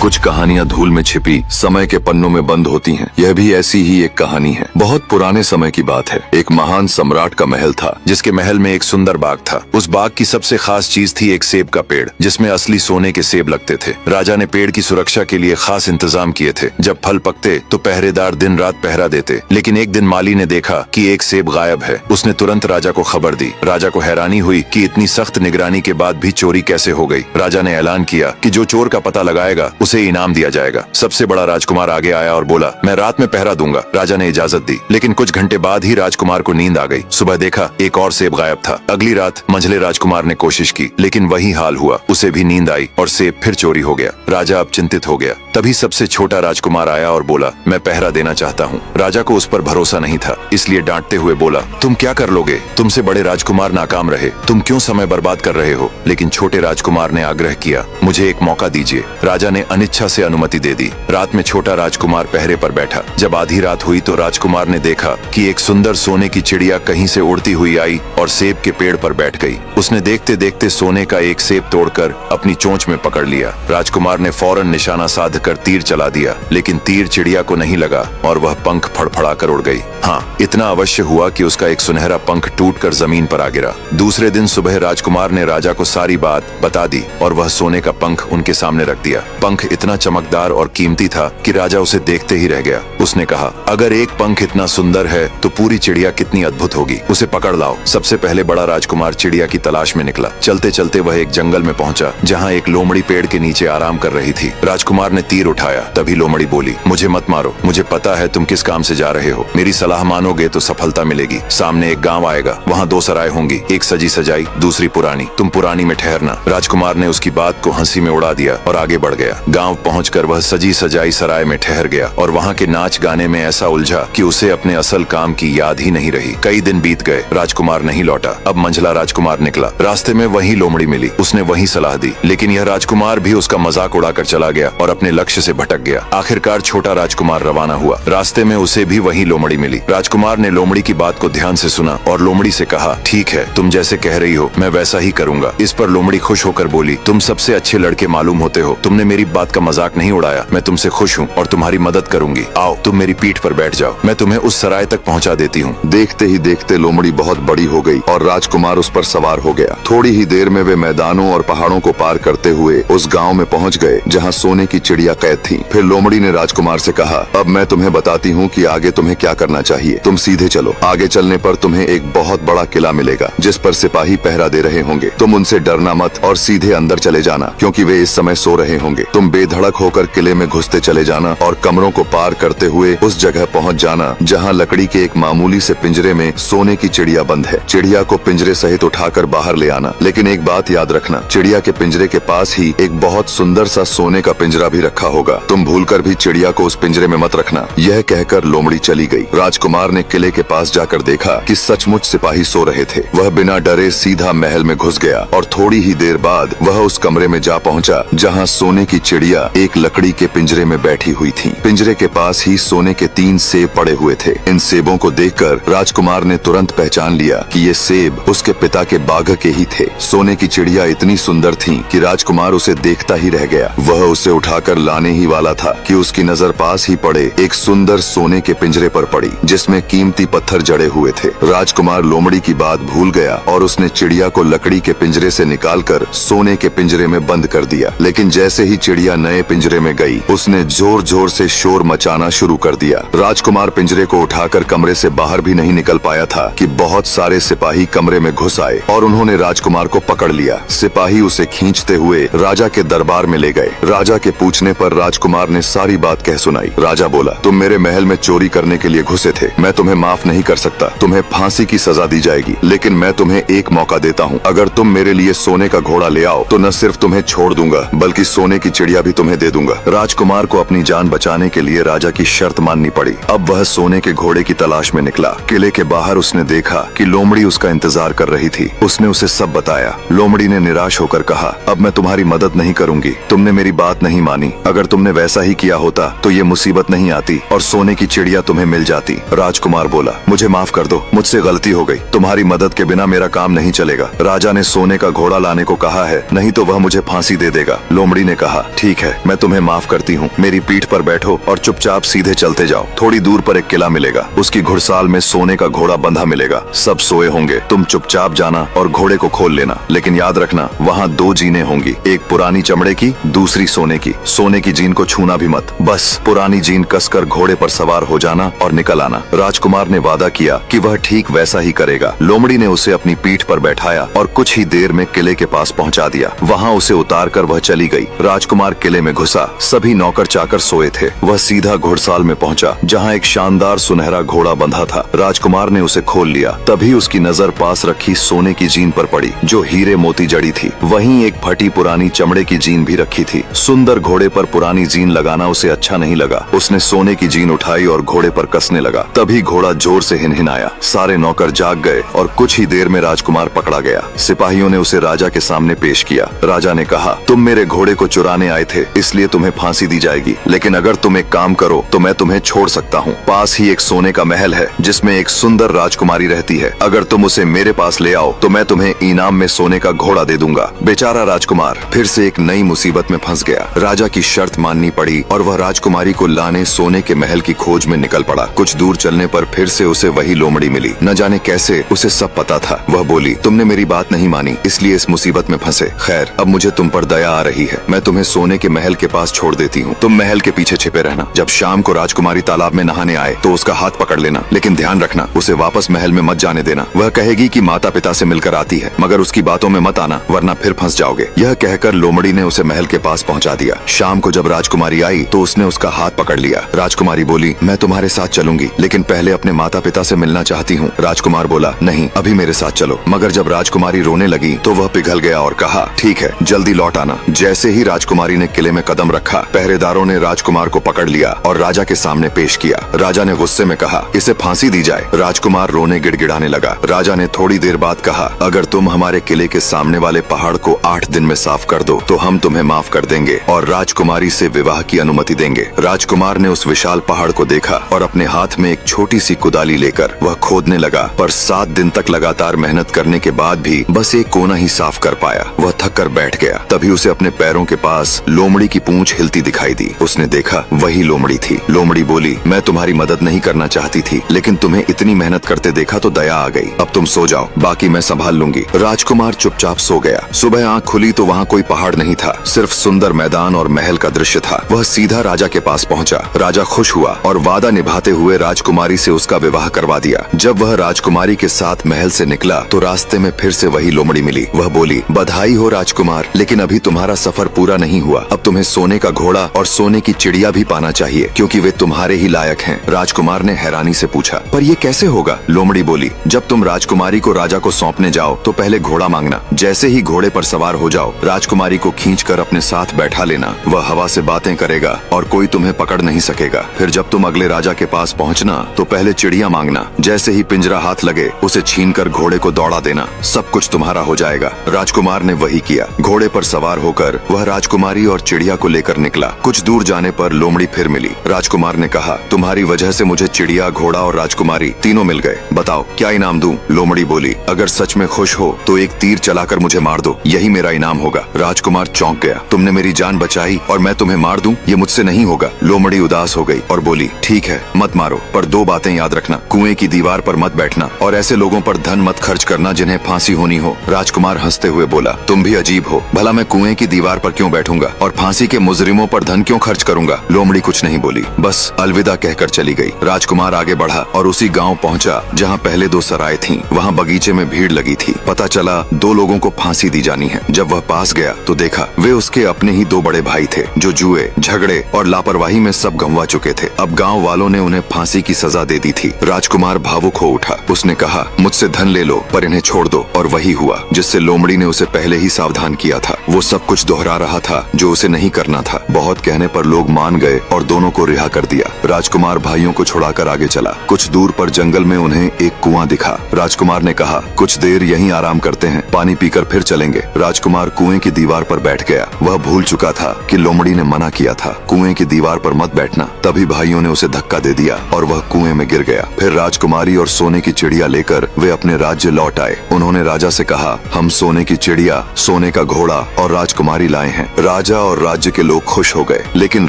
कुछ कहानियाँ धूल में छिपी समय के पन्नों में बंद होती हैं। यह भी ऐसी ही एक कहानी है। बहुत पुराने समय की बात है। एक महान सम्राट का महल था, जिसके महल में एक सुंदर बाग था। उस बाग की सबसे खास चीज थी एक सेब का पेड़, जिसमें असली सोने के सेब लगते थे। राजा ने पेड़ की सुरक्षा के लिए खास इंतजाम किए थे। जब फल पकते तो पहरेदार दिन रात पहरा देते। लेकिन एक दिन माली ने देखा कि एक सेब गायब है। उसने तुरंत राजा को खबर दी। राजा को हैरानी हुई कि इतनी सख्त निगरानी के बाद भी चोरी कैसे हो गई। राजा ने ऐलान किया कि जो चोर का पता लगाएगा उसे इनाम दिया जाएगा। सबसे बड़ा राजकुमार आगे आया और बोला, मैं रात में पहरा दूंगा। राजा ने इजाजत दी, लेकिन कुछ घंटे बाद ही राजकुमार को नींद आ गई। सुबह देखा एक और सेब गायब था। अगली रात मंझले राजकुमार ने कोशिश की, लेकिन वही हाल हुआ। उसे भी नींद आई और सेब फिर चोरी हो गया। राजा अब चिंतित हो गया। तभी सबसे छोटा राजकुमार आया और बोला, मैं पहरा देना चाहता हूँ। राजा को उस पर भरोसा नहीं था, इसलिए डांटते हुए बोला, तुम क्या कर लोगे? तुमसे बड़े राजकुमार नाकाम रहे, तुम क्यों समय बर्बाद कर रहे हो? लेकिन छोटे राजकुमार ने आग्रह किया, मुझे एक मौका दीजिए। राजा ने अनिच्छा से अनुमति दे दी। रात में छोटा राजकुमार पहरे पर बैठा। जब आधी रात हुई तो राजकुमार ने देखा कि एक सुंदर सोने की चिड़िया कहीं से उड़ती हुई आई और सेब के पेड़ पर बैठ गई। उसने देखते देखते सोने का एक सेब तोड़कर अपनी चोंच में पकड़ लिया। राजकुमार ने फौरन निशाना साधकर तीर चला दिया, लेकिन तीर चिड़िया को नहीं लगा और वह पंख फड़फड़ाकर उड़ गई। हाँ, इतना अवश्य हुआ कि उसका एक सुनहरा पंख टूटकर जमीन पर आ गिरा। दूसरे दिन सुबह राजकुमार ने राजा को सारी बात बता दी और वह सोने का पंख उनके सामने रख दिया। पंख इतना चमकदार और कीमती था कि राजा उसे देखते ही रह गया। उसने कहा, अगर एक पंख इतना सुंदर है तो पूरी चिड़िया कितनी अद्भुत होगी। उसे पकड़ लाओ। सबसे पहले बड़ा राजकुमार चिड़िया की तलाश में निकला। चलते चलते वह एक जंगल में पहुंचा, जहां एक लोमड़ी पेड़ के नीचे आराम कर रही थी। राजकुमार ने तीर उठाया। तभी लोमड़ी बोली, मुझे मत मारो, मुझे पता है तुम किस काम से जा रहे हो। मेरी सलाह मानोगे तो सफलता मिलेगी। सामने एक गाँव आएगा, वहाँ दो सराय होंगी, एक सजी सजाई, दूसरी पुरानी। तुम पुरानी में ठहरना। राजकुमार ने उसकी बात को हंसी में उड़ा दिया और आगे बढ़ गया। गाँव पहुंचकर वह सजी सजाई सराय में ठहर गया और वहाँ के नाच गाने में ऐसा उलझा कि उसे अपने असल काम की याद ही नहीं रही। कई दिन बीत गए, राजकुमार नहीं लौटा। अब मंझला राजकुमार निकला। रास्ते में वही लोमड़ी मिली। उसने वही सलाह दी, लेकिन यह राजकुमार भी उसका मजाक उड़ाकर चला गया और अपने लक्ष्य से भटक गया। आखिरकार छोटा राजकुमार रवाना हुआ। रास्ते में उसे भी वही लोमड़ी मिली। राजकुमार ने लोमड़ी की बात को ध्यान से सुना और लोमड़ी से कहा, ठीक है, तुम जैसे कह रही हो मैं वैसा ही करूंगा। इस पर लोमड़ी खुश होकर बोली, तुम सबसे अच्छे लड़के मालूम होते हो। तुमने मेरी बात का मजाक नहीं उड़ाया। मैं तुमसे खुश हूँ और तुम्हारी मदद करूंगी। आओ, तुम मेरी पीठ पर बैठ जाओ, मैं तुम्हें उस सराय तक पहुंचा देती हूँ। देखते ही देखते लोमड़ी बहुत बड़ी हो गई और राजकुमार उस पर सवार हो गया। थोड़ी ही देर में वे मैदानों और पहाड़ों को पार करते हुए उस गाँव में पहुँच गए जहाँ सोने की चिड़िया कैद थी। फिर लोमड़ी ने राजकुमार से कहा, अब मैं तुम्हें बताती हूँ कि आगे तुम्हें क्या करना चाहिए। तुम सीधे चलो। आगे चलने पर तुम्हें एक बहुत बड़ा किला मिलेगा, जिस पर सिपाही पहरा दे रहे होंगे। तुम उनसे डरना मत और सीधे अंदर चले जाना, क्योंकि वे इस समय सो रहे होंगे। तुम बेधड़क होकर किले में घुसते चले जाना और कमरों को पार करते हुए उस जगह पहुंच जाना जहां लकड़ी के एक मामूली से पिंजरे में सोने की चिड़िया बंद है। चिड़िया को पिंजरे सहित उठाकर बाहर ले आना, लेकिन एक बात याद रखना, चिड़िया के पिंजरे के पास ही एक बहुत सुंदर सा सोने का पिंजरा भी रखा होगा। तुम भूलकर भी चिड़िया को उस पिंजरे में मत रखना। यह कहकर लोमड़ी चली गई। राजकुमार ने किले के पास जाकर देखा कि सचमुच सिपाही सो रहे थे। वह बिना डरे सीधा महल में घुस गया और थोड़ी ही देर बाद वह उस कमरे में जा पहुंचा जहां सोने की चिड़िया एक लकड़ी के पिंजरे में बैठी हुई थी। पिंजरे के पास ही सोने के 3 सेब पड़े हुए थे। इन सेबों को देखकर राजकुमार ने तुरंत पहचान लिया कि ये सेब उसके पिता के बाग के ही थे। सोने की चिड़िया इतनी सुंदर थी कि राजकुमार उसे देखता ही रह गया। वह उसे उठाकर लाने ही वाला था कि उसकी नजर पास ही पड़े एक सुंदर सोने के पिंजरे पर पड़ी, जिसमें कीमती पत्थर जड़े हुए थे। राजकुमार लोमड़ी की बात भूल गया और उसने चिड़िया को लकड़ी के पिंजरे से निकालकर सोने के पिंजरे में बंद कर दिया। लेकिन जैसे ही चिड़िया नए पिंजरे में गई, उसने जोर जोर से शोर मचाना शुरू कर दिया। राजकुमार पिंजरे को उठाकर कमरे से बाहर भी नहीं निकल पाया था कि बहुत सारे सिपाही कमरे में घुस आए और उन्होंने राजकुमार को पकड़ लिया। सिपाही उसे खींचते हुए राजा के दरबार में ले गए। राजा के पूछने पर राजकुमार ने सारी बात कह सुनाई। राजा बोला, तुम मेरे महल में चोरी करने के लिए घुसे थे। मैं तुम्हें माफ नहीं कर सकता। तुम्हें फांसी की सजा दी जाएगी, लेकिन मैं तुम्हें एक मौका देता हूँ। अगर तुम मेरे लिए सोने का घोड़ा ले आओ तो न सिर्फ तुम्हें छोड़ दूंगा, बल्कि सोने की चिड़िया भी तुम्हें दे दूंगा। राजकुमार को अपनी जान बचाने के लिए राजा की शर्त माननी पड़ी। अब वह सोने के घोड़े की तलाश में निकला। किले के बाहर उसने देखा कि लोमड़ी उसका इंतजार कर रही थी। उसने उसे सब बताया। लोमड़ी ने निराश होकर कहा, अब मैं तुम्हारी मदद नहीं करूंगी, तुमने मेरी बात नहीं मानी। अगर तुमने वैसा ही किया होता तो ये मुसीबत नहीं आती और सोने की चिड़िया तुम्हें मिल जाती। राजकुमार बोला, मुझे माफ कर दो, मुझसे गलती हो गई। तुम्हारी मदद के बिना मेरा काम नहीं चलेगा। राजा ने सोने का घोड़ा लाने को कहा है, नहीं तो वह मुझे फांसी दे देगा। लोमड़ी ने कहा, ठीक है, मैं तुम्हें माफ करती हूँ। मेरी पीठ पर बैठो और चुपचाप सीधे चलते जाओ। थोड़ी दूर पर एक किला मिलेगा, उसकी घुड़साल में सोने का घोड़ा बंधा मिलेगा। सब सोए होंगे, तुम चुपचाप जाना और घोड़े को खोल लेना। लेकिन याद रखना, वहाँ 2 जीनें होंगी, एक पुरानी चमड़े की, दूसरी सोने की। सोने की जीन को छूना भी मत। बस पुरानी जीन कसकर घोड़े पर सवार हो जाना और निकल आना। राजकुमार ने वादा किया कि वह ठीक वैसा ही करेगा। लोमड़ी ने उसे अपनी पीठ पर बैठाया और कुछ ही देर में किले के पास पहुंचा दिया। वहाँ उसे उतारकर वह चली गई। राजकुमार किले में घुसा। सभी नौकर चाकर सोए थे। वह सीधा घुड़साल में पहुंचा, जहाँ एक शानदार सुनहरा घोड़ा बंधा था। राजकुमार ने उसे खोल लिया। तभी उसकी नजर पास रखी सोने की जीन पर पड़ी, जो हीरे मोती जड़ी थी। वहीं एक फटी पुरानी चमड़े की जीन भी रखी थी। सुंदर घोड़े पर पुरानी जीन लगाना उसे अच्छा नहीं लगा। उसने सोने की जीन उठाई और घोड़े पर कसने लगा। तभी घोड़ा जोर से हिनहिनाया। सारे नौकर जाग गए और कुछ ही देर में राजकुमार पकड़ा गया। सिपाहियों ने उसे राजा के सामने पेश किया। राजा ने कहा, तुम मेरे घोड़े को चुराने आए थे, इसलिए तुम्हें फांसी दी जाएगी। लेकिन अगर तुम एक काम करो तो मैं तुम्हें छोड़ सकता हूँ। पास ही एक सोने का महल है, जिसमें एक सुंदर राजकुमारी रहती है। अगर तुम उसे मेरे पास ले आओ तो मैं तुम्हें इनाम में सोने का घोड़ा दे दूंगा। बेचारा राजकुमार फिर से एक नई मुसीबत में फंस गया। राजा की शर्त माननी पड़ी और वह राजकुमारी को लाने सोने के महल की खोज में निकल पड़ा। कुछ दूर चलने पर फिर से उसे वही लोमड़ी मिली। न जाने कैसे उसे सब पता था। वह बोली, तुमने मेरी बात नहीं मानी, इसलिए इस मुसीबत में फंसे। खैर, अब मुझे तुम पर दया आ रही है। मैं तुम्हें सोने के महल के पास छोड़ देती हूँ। तुम महल के पीछे छिपे रहना। जब शाम को राजकुमारी तालाब में नहाने आए तो उसका हाथ पकड़ लेना, लेकिन ध्यान रखना, उसे वापस महल में मत जाने देना। वह कहेगी कि माता पिता से मिलकर आती है, मगर उसकी बातों में मत आना, वरना फिर फंस जाओगे। यह कहकर लोमड़ी ने उसे महल के पास पहुंचा दिया। शाम को जब राजकुमारी आई तो उसने उसका हाथ पकड़ लिया। राजकुमारी बोली, मैं तुम्हारे साथ चलूंगी, लेकिन पहले अपने माता पिता से मिलना चाहती हूँ। राजकुमार बोला, नहीं, अभी मेरे साथ चलो। मगर जब राजकुमारी रोने लगी तो वह पिघल गया और कहा, ठीक है, जल्दी लौट आना। जैसे ही राजकुमारी ने किले में कदम रखा, पहरेदारों ने राजकुमार को पकड़ लिया और राजा के सामने पेश किया। राजा ने गुस्से में कहा, इसे फांसी दी जाए। राजकुमार रोने गिड़गिड़ाने लगा। राजा ने थोड़ी देर बाद कहा, अगर तुम हमारे किले के सामने वाले पहाड़ को 8 दिन में साफ कर दो तो हम तुम्हें माफ कर देंगे और राजकुमारी से विवाह की अनुमति देंगे। राजकुमार ने उस विशाल पहाड़ को देखा और अपने हाथ में एक छोटी सी कुदाली लेकर वह खोदने लगा। पर 7 दिन तक लगातार मेहनत करने के बाद भी बस एक कोना ही साफ कर पाया। वह थक कर बैठ गया। तभी उसे अपने पैरों के पास लोमड़ी की पूंछ हिलती दिखाई दी। उसने देखा, वही लोमड़ी थी। लोमड़ी बोली, मैं तुम्हारी मदद नहीं करना चाहती थी, लेकिन तुम्हें इतनी मेहनत करते देखा तो दया आ गई। अब तुम सो जाओ, बाकी मैं संभाल लूंगी। राजकुमार चुपचाप सो गया। सुबह आंख खुली तो वहाँ कोई पहाड़ नहीं था, सिर्फ सुंदर मैदान और महल का दृश्य था। वह सीधा राजा के पास पहुँचा। राजा खुश हुआ और वादा निभाते हुए राजकुमारी से उसका विवाह करवा दिया। जब वह राजकुमारी के साथ महल से निकला तो रास्ते में फिर से वही लोमड़ी मिली। वह बोली, बधाई हो राजकुमार, लेकिन अभी तुम्हारा सफर पूरा नहीं हुआ। अब तुम्हें सोने का घोड़ा और सोने की चिड़िया भी पाना चाहिए, क्योंकि वे तुम्हारे ही लायक हैं। राजकुमार ने हैरानी से पूछा, पर ये कैसे होगा? लोमड़ी बोली, जब तुम राजकुमारी को राजा को सौंपने जाओ तो पहले घोड़ा मांगना। जैसे ही घोड़े पर सवार हो जाओ, राजकुमारी को खींचकर अपने साथ बैठा लेना। वह हवा से बातें करेगा और कोई तुम्हें पकड़ नहीं सकेगा। फिर जब तुम अगले राजा के पास पहुंचना तो पहले चिड़िया मांगना। जैसे ही पिंजरा हाथ लगे, उसे छीनकर घोड़े को दौड़ा देना। सब कुछ तुम्हारा हो जाएगा। राजकुमार ने वही किया। घोड़े पर सवार होकर वह राजकुमारी और चिड़िया को लेकर निकला। कुछ दूर जाने पर लोमड़ी फिर मिली। राजकुमार ने कहा, तुम्हारी वजह से मुझे चिड़िया, घोड़ा और राजकुमारी तीनों मिल गए। बताओ क्या इनाम दूं? लोमड़ी बोली, अगर सच में खुश हो तो एक तीर चलाकर मुझे मार दो, यही मेरा इनाम होगा। राजकुमार चौंक गया। तुमने मेरी जान बचाई और मैं तुम्हें मार दूं? ये मुझसे नहीं होगा। लोमड़ी उदास हो गई और बोली, ठीक है, मत मारो, पर 2 बातें याद रखना। कुएं की दीवार पर मत बैठना और ऐसे लोगों पर धन मत खर्च करना जिन्हें फांसी होनी हो। राजकुमार हंसते हुए बोला, तुम भी अजीब हो, भला मैं कुएं की दीवार पर क्यों बैठूंगा और फांसी के मुजरिमों पर धन क्यों खर्च करूंगा? लोमड़ी कुछ नहीं बोली, बस अलविदा कहकर चली गई। राजकुमार आगे बढ़ा और उसी गांव पहुंचा जहां पहले 2 सराय थीं। वहां बगीचे में भीड़ लगी थी। पता चला 2 लोगों को फांसी दी जानी है। जब वह पास गया तो देखा वे उसके अपने ही 2 बड़े भाई थे, जो जुए, झगड़े और लापरवाही में सब गंवा चुके थे। अब गाँव वालों ने उन्हें फांसी की सजा दे दी थी। राजकुमार भावुक हो उठा। उसने कहा, मुझसे धन ले लो पर इन्हें छोड़ दो। और वही हुआ जिससे लोमड़ी ने उसे पहले ही सावधान किया था। वो सब कुछ दोहरा रहा था जो उसे नहीं करना था। बहुत कहने पर लोग मान गए और दोनों को रिहा रिहा कर दिया। राजकुमार भाइयों को छुड़ाकर आगे चला। कुछ दूर पर जंगल में उन्हें एक कुआं दिखा। राजकुमार ने कहा, कुछ देर यहीं आराम करते हैं, पानी पीकर फिर चलेंगे। राजकुमार कुएं की दीवार पर बैठ गया। वह भूल चुका था कि लोमड़ी ने मना किया था, कुएं की दीवार पर मत बैठना। तभी भाइयों ने उसे धक्का दे दिया और वह कुएं में गिर गया। फिर राजकुमारी और सोने की चिड़िया लेकर वे अपने राज्य लौट आए। उन्होंने राजा से कहा, हम सोने की चिड़िया, सोने का घोड़ा और राजकुमारी लाए हैं। राजा और राज्य के लोग खुश हो गए, लेकिन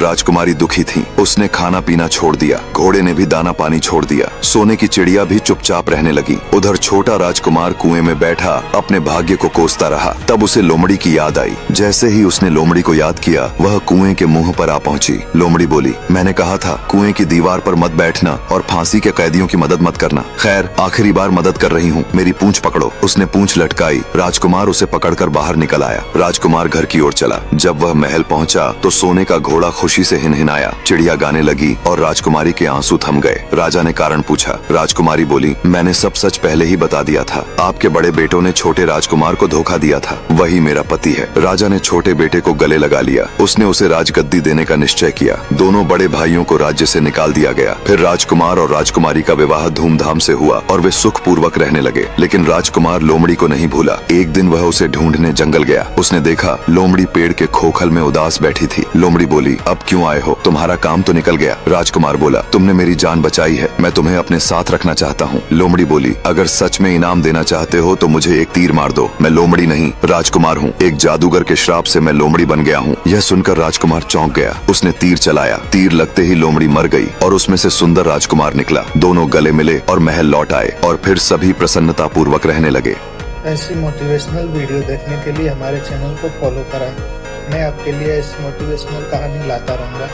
राजकुमारी दुखी थी। उसने खाना पीना छोड़ दिया, घोड़े ने भी दाना पानी छोड़ दिया। सोने की चिड़िया भी चुपचाप रहने लगी। उधर छोटा राजकुमार कुएं में बैठा अपने भाग्य को कोसता रहा। तब उसे लोमड़ी की याद आई। जैसे ही उसने लोमड़ी को याद किया, वह कुएं के मुंह पर आ पहुंची। लोमड़ी बोली, मैंने कहा था कुएं की दीवार पर मत बैठना और फांसी के कैदियों की मदद मत करना। खैर, आखिरी बार मदद कर रही हूँ, मेरी पूंछ पकड़ो। उसने पूंछ लटकाई। राजकुमार उसे पकड़कर बाहर निकल आया। राजकुमार घर की ओर चला। जब वह महल पहुंचा तो सोने का घोड़ा खुशी से हिनहिनाया, चिड़िया गाने लगी और राजकुमारी के आंसू थम गए। राजा ने कारण पूछा। राजकुमारी बोली, मैंने सब सच पहले ही बता दिया था। आपके बड़े बेटों ने छोटे राजकुमार को धोखा दिया था, वही मेरा पति है। राजा ने छोटे बेटे को गले लगा लिया। उसने उसे राजगद्दी देने का निश्चय किया। दोनों बड़े भाइयों को राज्य से निकाल दिया गया। फिर राजकुमार और राजकुमारी का विवाह धूमधाम से हुआ और वे सुख पूर्वक रहने लगे। लेकिन राजकुमार लोमड़ी को नहीं भूला। एक दिन वह उसे ढूंढने जंगल गया। उसने देखा लोमड़ी पेड़ के खोखल में उदास बैठी थी। लोमड़ी बोली, अब क्यों आए हो? तुम्हारा काम तो निकल गया। राजकुमार बोला, तुमने मेरी जान बचाई है, मैं तुम्हें अपने साथ रखना चाहता हूँ। लोमड़ी बोली, अगर सच में इनाम देना चाहते हो तो मुझे एक तीर मार दो। मैं लोमड़ी नहीं, राजकुमार हूँ। एक जादूगर के श्राप से मैं लोमड़ी बन गया हूँ। यह सुनकर राजकुमार चौंक गया। उसने तीर चलाया। तीर लगते ही लोमड़ी मर गई और उसमें से सुंदर राजकुमार निकला। दोनों गले मिले और महल लौट आए और फिर सभी प्रसन्नता पूर्वक रहने लगे। ऐसी मोटिवेशनल वीडियो देखने के लिए हमारे चैनल को फॉलो करें। मैं आपके लिए ऐसी मोटिवेशनल कहानी लाता रहूँगा।